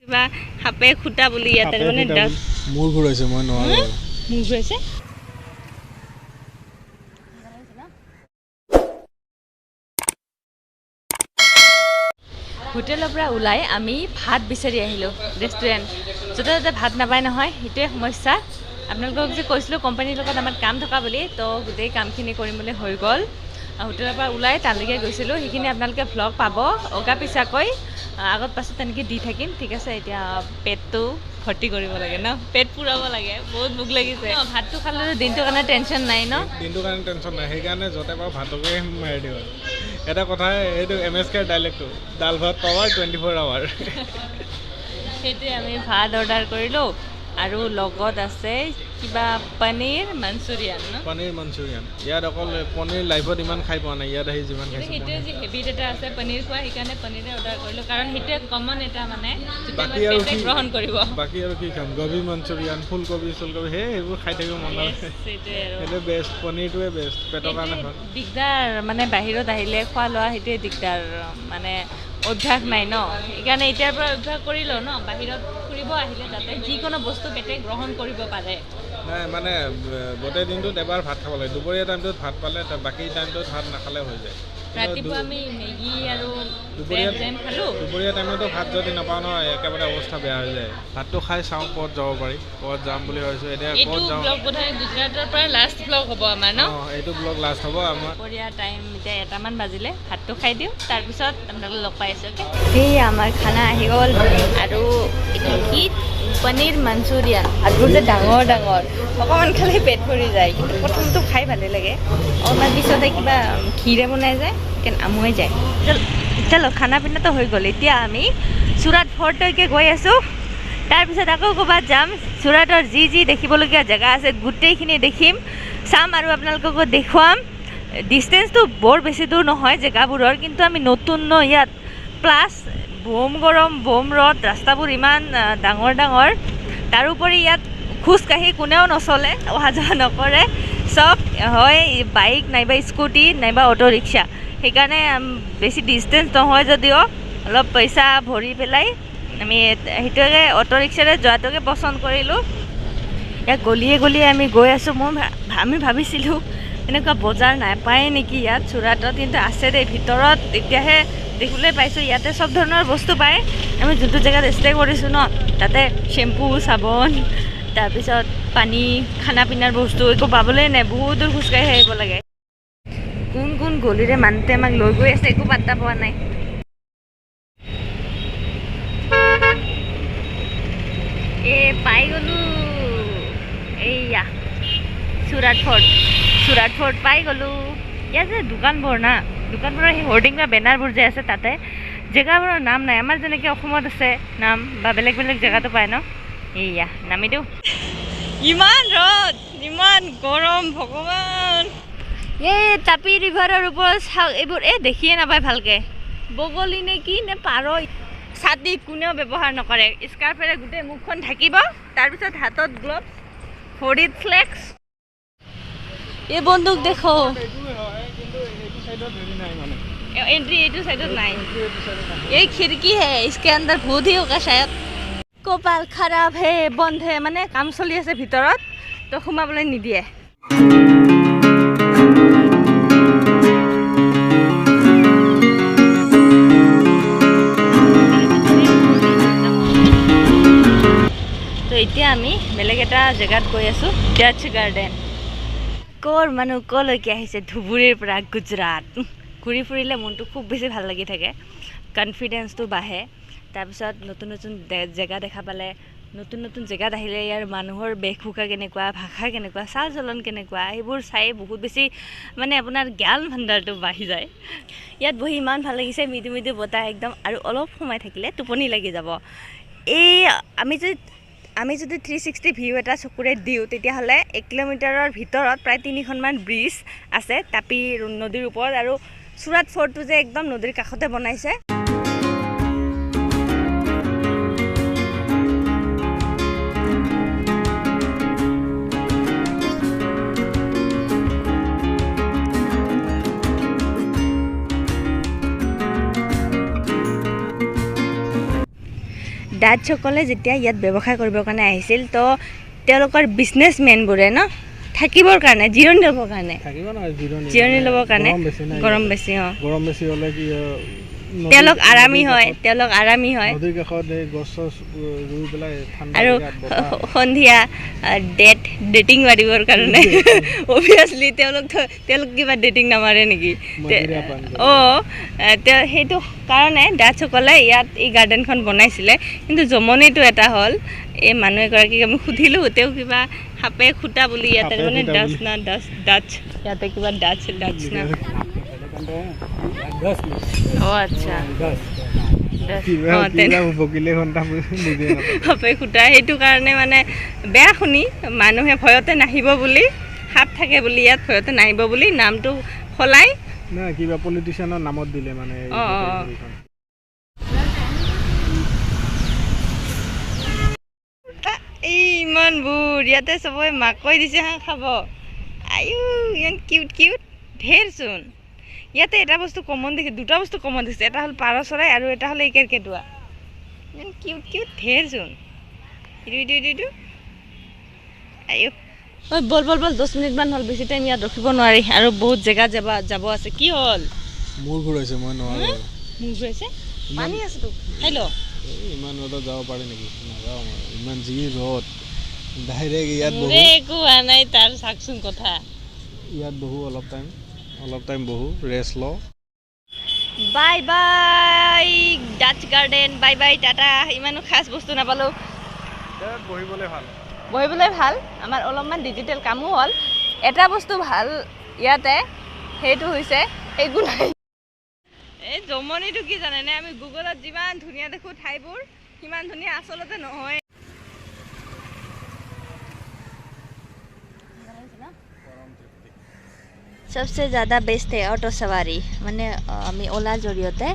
কিবা হাপে খুটা বুলি ইয়াতে মানে মোৰ ঘূৰাইছে মই নোৱাৰো মোৰ ঘূৰাইছে হোটেলৰ পৰা ওলাই আমি ভাত বিচাৰি আহিলোঁ ৰেষ্টুৰেণ্ট য'তে ত'তে ভাত নাপায় নহয় সেইটোৱে সমস্যা আপোনালোকক যে কৈছিলোঁ কোম্পানীৰ লগত আমাৰ কাম থকা বুলি তো গোটেই কামখিনি কৰিম বুলি হৈ গ'ল হোটেলৰ পৰা ওলাই তালৈকে গৈছিলোঁ সেইখিনি আপোনালোকে ভ্লগ পাব অগা পিছাকৈ আগত পাছত তেনেকৈ দি থাকিম ঠিক আছে এতিয়া পেটটো ভৰ্তি কৰিব লাগে ন পেট পুৰাব লাগে বহুত ভোক লাগিছে ভাতটো খালে দিনটোৰ কাৰণে টেনশ্যন নাই ন দিনটোৰ কাৰণে টেনশ্যন নাই সেইকাৰণে য'তে পাওঁ ভাতকে মাৰি দিওঁ এটা কথা এইটো MSK ডাইলেক্টটো দাল ভাত পাৱাৰ 24 আৱাৰ সেইটোৱে আমি ভাত অৰ্ডাৰ কৰিলোঁ আৰু লগত আছে কিবা পনীৰ মঞ্চুৰিয়ান ন পনীৰ মঞ্চুৰিয়ান ইয়াত অকল পনীৰ লাইফত ইমান খাই পোৱা নাই ইয়াত আহি যিমান খাইছোঁ সেইটোৱে যি হেবিট এটা আছে পনীৰ খোৱা সেইকাৰণে পনীৰে অৰ্ডাৰ কৰিলোঁ কাৰণ সেইটোৱে কমন এটা মানে বাকী আৰু কি গ্ৰহণ কৰিব বাকী আৰু কি খাম গোবি মঞ্চুৰিয়ান ফুলকবি চুলকবি সেইবোৰ খাই থাকিব মন নাযায় সেইটোৱে বেষ্ট পনীৰটোৱে বেষ্ট পেটৰ কাৰণে ভাল দিগদাৰ মানে বাহিৰত আহিলে খোৱা লোৱা সেইটোৱে দিগদাৰ মানে অভ্যাস নাই ন সেইকাৰণে এতিয়াৰ পৰা অভ্যাস কৰি লওঁ ন বাহিৰত ফুৰিব আহিলে যাতে যিকোনো বস্তু পেটে গ্ৰহণ কৰিব পাৰে নাই মানে গোটেই দিনটোত এবাৰ ভাত খাব লাগে দুপৰীয়া টাইমটোত ভাত পালে বাকী টাইমটোত ভাত নাখালে হৈ যায় ৰাতিপুৱা আমি মেগী আৰু দুপৰীয়া টাইমতো ভাত যদি নাপাওঁ ন একেবাৰে অৱস্থা বেয়া হৈ যায় ভাতটো খাই চাওঁ ক'ত যাব পাৰি ক'ত যাম বুলি ভাবিছোঁ এতিয়া ক'ত যাওঁ গুজৰাটৰ পৰা লাষ্ট ব্লগ হ'ব আমাৰ ন এইটো ব্লগ লাষ্ট হ'ব আমাৰ দুপৰীয়া টাইম এতিয়া 1টামান বাজিলে ভাতটো খাই দিওঁ তাৰপিছত আপোনালোকক লগ পাই আছোঁ সেই আমাৰ খানা আহি গ'ল আৰু এইটো কি পনীৰ মঞ্চুৰিয়ান ভাতবোৰ যে ডাঙৰ ডাঙৰ অকণমান খালে পেট ভৰি যায় কিন্তু প্ৰথমটো খাই ভালেই লাগে অকণমান পিছতে কিবা ঘিৰে বনাই যায় সেইকাৰণে আমুৱাই যায় চলো খানা পিনাটো হৈ গ'ল এতিয়া আমি সুৰাট ফৰ্টলৈকে গৈ আছোঁ তাৰপিছত আকৌ ক'ৰবাত যাম সুৰাটৰ যি যি দেখিবলগীয়া জেগা আছে গোটেইখিনি দেখিম চাম আৰু আপোনালোককো দেখুৱাম ডিষ্টেঞ্চটো বৰ বেছি দূৰ নহয় জেগাবোৰৰ কিন্তু আমি নতুন ন ইয়াত প্লাছ বোম গৰম বোম ৰ'দ ৰাস্তাবোৰ ইমান ডাঙৰ ডাঙৰ তাৰোপৰি ইয়াত খোজকাঢ়ি কোনেও নচলে অহা যোৱা নকৰে চব হয় বাইক নাইবা স্কুটি নাইবা অটো ৰিক্সা সেইকাৰণে বেছি ডিষ্টেঞ্চ নহয় যদিও অলপ পইচা ভৰি পেলাই আমি সেইটোকে অটো ৰিক্সাৰে যোৱাটোকে পচন্দ কৰিলোঁ ইয়াত গলিয়ে গলিয়ে আমি গৈ আছোঁ আমি ভাবিছিলোঁ এনেকুৱা বজাৰ নাপায় নেকি ইয়াত সুৰাটত কিন্তু আছে দেই ভিতৰত এতিয়াহে দেখিবলৈ পাইছোঁ ইয়াতে চব ধৰণৰ বস্তু পায় আমি যোনটো জেগাত ষ্টে কৰিছোঁ ন তাতে শ্বেম্পু চাবোন তাৰপিছত পানী খানা পিনাৰ বস্তু একো পাবলৈ নাই বহুত দূৰ খোজকাঢ়ি আহিব লাগে কোন কোন গলিৰে মানুহতে আমাক লৈ গৈ আছে একো পাত্তা পোৱা নাই পাই গ'লোঁ এইয়া সুৰাট ফৰ্ট পাই গ'লোঁ ইয়াত যে দোকানবোৰ না দোকানবোৰৰ সেই হৰ্ডিং বা বেনাৰবোৰ যে আছে তাতে জেগাবোৰৰ নাম নাই আমাৰ যেনেকৈ অসমত আছে নাম বা বেলেগ বেলেগ জেগাতো পায় ন এইয়া নামি দিওঁ ইমান ৰ'দ ইমান গৰম ভগৱান এই তাপি ৰিভাৰৰ ওপৰত চাওক এইবোৰ দেখিয়ে নাপায় ভালকৈ বগলী নে কি নে পাৰ ছাতি কোনেও ব্যৱহাৰ নকৰে স্কাৰ্ফেৰে গোটেই মুখখন ঢাকিব তাৰপিছত হাতত গ্লভছ ভৰিত ফ্লেক্স এই বন্দুক দেখো एंट्री एटू साइड नहीं ये खिड़की है इसके अंदर भूत ही होगा शायद कपाल खराब है बंद है माने काम चलि আছে ভিতৰত তো সোমাবলৈ নিদিয়ে তো এতিয়া আমি বেলেগ এটা জেগাত গৈ আছোঁ ডাচ গাৰ্ডেন কৰ মানুহ কলৈকে আহিছে ধুবুৰীৰ পৰা গুজৰাট ঘূৰি ফুৰিলে মনটো খুব বেছি ভাল লাগি থাকে কনফিডেন্সটো বাঢ়ে তাৰপিছত নতুন নতুন জেগা দেখা পালে নতুন নতুন জেগাত আহিলে ইয়াৰ মানুহৰ বেশভূষা কেনেকুৱা ভাষা কেনেকুৱা চাল চলন কেনেকুৱা এইবোৰ চাই বহুত বেছি মানে আপোনাৰ জ্ঞান ভাণ্ডাৰটো বাঢ়ি যায় ইয়াত বহি ইমান ভাল লাগিছে মৃদু মৃদু বতাহ একদম আৰু অলপ সময় থাকিলে টোপনি লাগি যাব এই আমি যদি 360 ভিউ এটা চকুৰে দিওঁ তেতিয়াহ'লে 1 কিলোমিটাৰৰ ভিতৰত প্ৰায় 3খনমান ব্ৰিজ আছে তাপি নদীৰ ওপৰত আৰু সুৰাট ফৰ্টটো যে একদম নদীৰ কাষতে বনাইছে ডাচসকলে যেতিয়া ইয়াত ব্যৱসায় কৰিবৰ কাৰণে আহিছিল তো তেওঁলোকৰ বিজনেছমেনবোৰে ন থাকিবৰ কাৰণে জিৰণি ল'বৰ কাৰণে জিৰণি ল'বৰ কাৰণে গৰম বেছি হ'লে কি তেওঁলোক আৰামী হয় নদীৰ কাষত গছ ৰুই পেলাই আৰু সন্ধিয়া ডেটিং মাৰিবৰ কাৰণে অভিয়াছলি তেওঁলোক কিবা ডেটিং নামাৰে নেকি সেইটো কাৰণে ডাচসকলে ইয়াত এই গাৰ্ডেনখন বনাইছিলে কিন্তু জমনিটো এটা হ'ল এই মানুহ এগৰাকীক আমি সুধিলোঁ তেওঁ কিবা সাপে খুটা বুলি ইয়াতে মানে ডাচ ইয়াতে কিবা ডাচ না আচ্ছা সাপে খুটা সেইটো কাৰণে মানে বেয়া শুনি মানুহে ভয়তে নাহিব বুলি সাপ থাকে বুলি ইয়াত ভয়তে নাহিব বুলি নামটো সলাই কিবা পলিটিচিয়ানৰ নামত দিলে মানে ইমানবোৰ ইয়াতে চবৰে মাকৈ দিছে হাঁহ খাব আয়ো ইমান কিউট ঢেৰচোন ইয়াতে এটা বস্তু কমন দেখি দুটা বস্তু কমন দিছে এটা হ'ল পাৰ চৰাই আৰু এটা হ'ল এই কেৰ্কেটুৱা ইমান কিউট ঢেৰচোন ইটো আয়ো ঐ বল 10 মিনিটমান হ'ল বেছি টাইম ইয়াত ৰখিব নোৱাৰি আৰু বহুত জেগা যাব আছে কি হ'ল মোৰ ঘূৰাইছে মই নোৱাৰো মোৰ ঘূৰাইছে পানী আছে তো খাই ল ইমান ৰ'দত যাব পাৰি নেকি নাযাওঁ মই ইমান যি ৰ'দ ডাইৰেক্ট ইয়াত বহু একো হোৱা নাই তাৰ চাকচোন কথা ইয়াত বহু অলপ টাইম বহু ৰেষ্ট ল বাই ডাচ গাৰ্ডেন বাই টাটা ইমানো খাস বস্তু নাপালোঁ বহিবলৈ ভাল আমাৰ অলপমান ডিজিটেল কামো হ'ল এটা বস্তু ভাল ইয়াতে সেইটো হৈছে একো নাই এই জমনিটো কি জানেনে আমি গুগলত যিমান ধুনীয়া দেখোঁ ঠাইবোৰ সিমান ধুনীয়া আচলতে নহয় सबसे ज़्यादा बेस्ट है ऑटो सवारी माने आमी ओला जरियते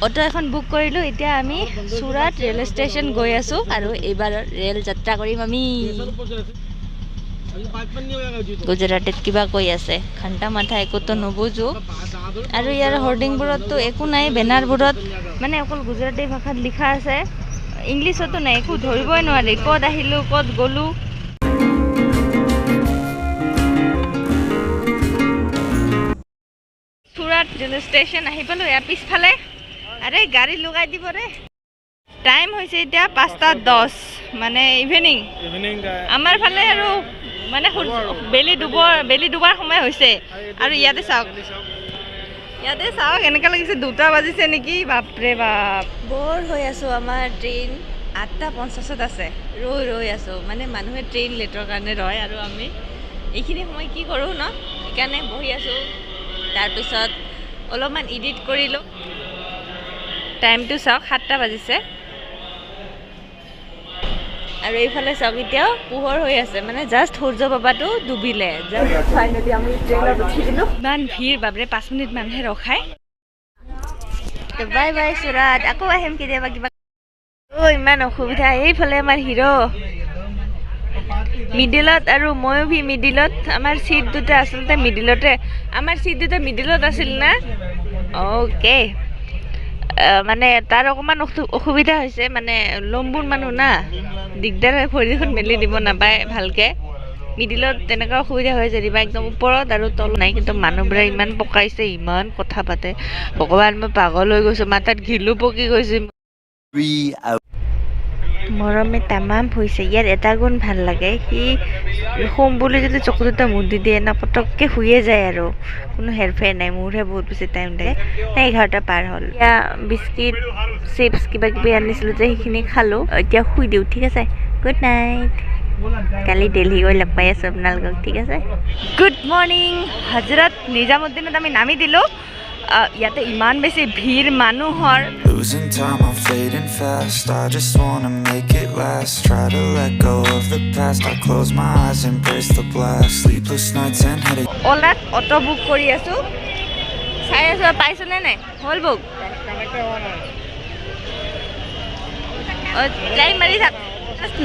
অটো এখন বুক কৰিলোঁ এতিয়া আমি সুৰাট ৰেল ষ্টেচন গৈ আছোঁ আৰু এইবাৰ ৰেল যাত্ৰা কৰিম আমি গুজৰাটত কিবা কৈ আছে ঘণ্টা মাথা একোতো নুবুজো আৰু ইয়াৰ হোৰ্ডিংবোৰততো একো নাই বেনাৰবোৰত মানে অকল গুজৰাটী ভাষাত লিখা আছে ইংলিছতো নাই একো ধৰিবই নোৱাৰি ক'ত আহিলোঁ ক'ত গ'লোঁ সুৰাট ৰেল ষ্টেচন আহি পালোঁ ইয়াৰ পিছফালে আৰে গাড়ী লগাই দিব ৰে টাইম হৈছে এতিয়া 5:10 মানে ইভিনিং আমাৰ ফালে আৰু মানে বেলি ডুবাৰ সময় হৈছে আৰু ইয়াতে চাওক এনেকুৱা লাগিছে 2টা বাজিছে নেকি বাপৰে বাপ বৰ হৈ আছোঁ আমাৰ ট্ৰেইন 8:50 আছে ৰৈ আছোঁ মানে মানুহে ট্ৰেইন লেটৰ কাৰণে ৰয় আৰু আমি এইখিনি সময় কি কৰোঁ ন সেইকাৰণে বহি আছোঁ তাৰপিছত অলপমান এডিট কৰিলোঁ টাইমটো চাওক 7টা বাজিছে আৰু এইফালে চাওক এতিয়াও পোহৰ হৈ আছে মানে জাষ্ট সূৰ্য বাবাটো ডুবিলে ফাইনেলি আমি ট্ৰেইনত উঠি দিলোঁ ইমান ভিৰ বাপৰে 5 মিনিট মানুহে ৰখায় বাই সুৰাট আকৌ আহিম কেতিয়াবা কিবা ইমান অসুবিধা এইফালে আমাৰ হিৰো মিডিলত আৰু ময়ো মিডিলত আমাৰ চিট দুটা আচলতে মিডিলতে আমাৰ চিট দুটা মিডিলত আছিল না অ'কে মানে তাৰ অকণমান অসুবিধা হৈছে মানে লম্বুৰ মানুহ না দিগদাৰ হয় ভৰিখন মেলি দিব নাপায় ভালকৈ মিডিলত তেনেকুৱা অসুবিধা হয় যেনিবা একদম ওপৰত আৰু তল নাই কিন্তু মানুহবোৰে ইমান পকাইছে ইমান কথা পাতে ভগৱান মই পাগল হৈ গৈছোঁ মাথাত ঘিলো পকি গৈছে মৰমে তামাম হৈছে ইয়াৰ এটা গুণ ভাল লাগে সি শুম বুলি যদি চকু দুটা মুদি দিয়ে না পটককৈ শুয়ে যায় আৰু কোনো হেৰফেৰ নাই মোৰহে বহুত বেছি টাইম লাগে 11টা পাৰ হ'ল এতিয়া বিস্কিট চিপছ কিবা কিবি আনিছিলোঁ যে সেইখিনি খালোঁ এতিয়া শুই দিওঁ ঠিক আছে গুড নাইট কালি দিল্লী গৈ লগ পাই আছোঁ আপোনালোকক ঠিক আছে গুড মৰ্ণিং হজৰত নিজামুদ্দিনত আমি নামি দিলোঁ ইয়াতে ইমান বেছি ভিৰ মানুহৰ Losing time, I'm fading fast. I just wanna make it last. Try to let go of the past. I close my eyes, embrace the blast. Sleepless nights and headache. ওলাত auto book কৰি আছোঁ চাই আছোঁ পাইছোনে নাই হ'ল book try মাৰি থাক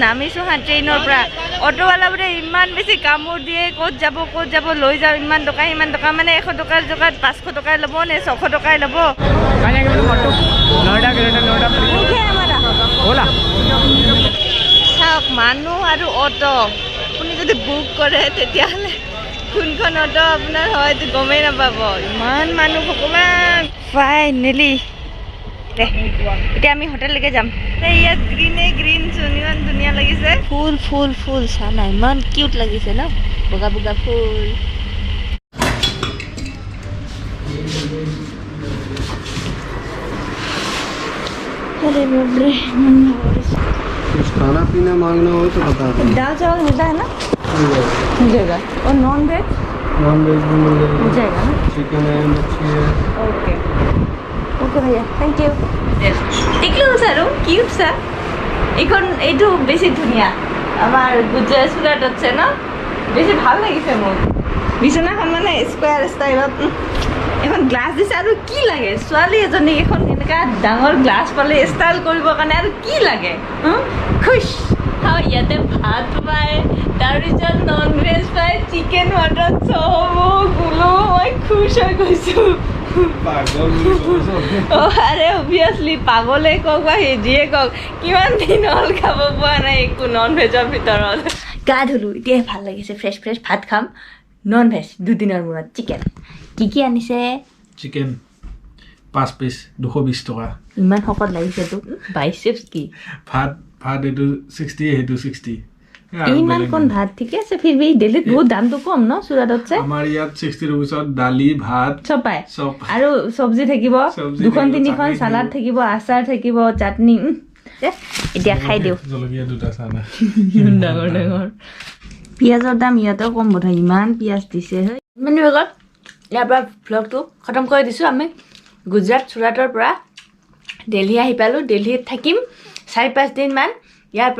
নামিছোঁ হা ট্ৰেইনৰ পৰা অটোৱালাবোৰে ইমান বেছি কামোৰ দিয়ে ক'ত যাব লৈ যাওঁ ইমান টকা মানে 100 টকাৰ জেগাত 500 টকাই ল'ব নে 600 টকাই ল'ব ব'লা চাওক মানুহ আৰু অটো আপুনি যদি বুক কৰে তেতিয়াহ'লে কোনখন অটো আপোনাৰ হয় এইটো গমেই নাপাব ইমান মানুহ ভগৱান ফাইনেলি এতিয়া আমি হোটেললৈকে যাম ইয়াত গ্ৰীণ চোন ইমান ধুনীয়া লাগিছে ফুল ফুল ফুল চা না ইমান কিউট লাগিছে ন বগা বগা ফুল अरे बाप रे कुछ खाना पीना मांगना हो तो बता दो दाल चावल मिलता है ना मिल जाएगा और नॉन वेज भी मिल मिल जाएगा ना चिकन है मच्छी है ओके ओके भैया थैंक यू দেখলো সারো কিউট সা এখন এইটো বেশি ধুনিয়া আমার গুজরাট সুরাট হচ্ছে না বেশি ভাল লাগিছে মোৰ বিছনাখন মানে স্কয়াৰ স্টাইলত এখন গ্লাস দিছে আৰু কি লাগে ছোৱালী এজনী এখন এনেকা ডাঙৰ গ্লাস পালে ষ্টাইল কৰিবৰ কাৰণে আৰু কি লাগে খুশ খাও ইয়াতে ভাত পায় তাৰপিছত নন ভেজ পায় চিকেন মটন চব গুলো মই খুশ হৈ গৈছোঁ আরে অবভিয়াসলি পাগলে কক বা যিয়ে কক কিমান দিন হ'ল খাব পোৱা নাই একো নন ভেজৰ ভিতৰত গা ধুলো এতিয়া ভাল লাগিছে ফ্ৰেছ ফ্ৰেছ ভাত খাম নন ভেজ দুদিনৰ মূৰত চিকেন কি আনিছে চিকেন 5 পিচ 220 টকা ইমান শকত লাগিছে তোক বাইচেপছ কি ভাত এইটো 60 এইটো 60 ইমান কোন ভাত ঠিক আছে ফিৰ ভি দিল্লীত বহুত দামটো কম ন সুৰাটতছে আমাৰ ইয়াত 60 rupeesত দালি ভাত চব পায় আৰু চব্জি থাকিব দুখন তিনিখন সালাড থাকিব আচাৰ থাকিব চাটনি এতিয়া খাই দিও জলকীয়া দুটা চানা ডাঙৰ ডাঙৰ পিয়াজৰ দাম ইয়াতেও কম বোধ হয় ইমান পিয়াজ দিছে মানে বেগত ইয়াৰ পৰা ভ্লগটো খতম কৰি দিছোঁ আমি গুজৰাট সুৰাটৰ পৰা দিল্লী আহি পালোঁ দিল্লীত থাকিম 4-5 দিনমান ইয়াৰ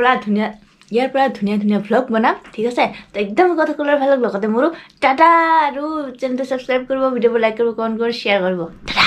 পৰা ধুনীয়া ভ্লগ বনাম ঠিক আছে তো একদম কথাকলৰ ভাল লগতে মোৰো টাটা আৰু চেনেলটো ছাবস্ক্ৰাইব কৰিব ভিডিঅ'বোৰ লাইক কৰিব কমেণ্ট কৰিব শ্বেয়াৰ কৰিব টাটা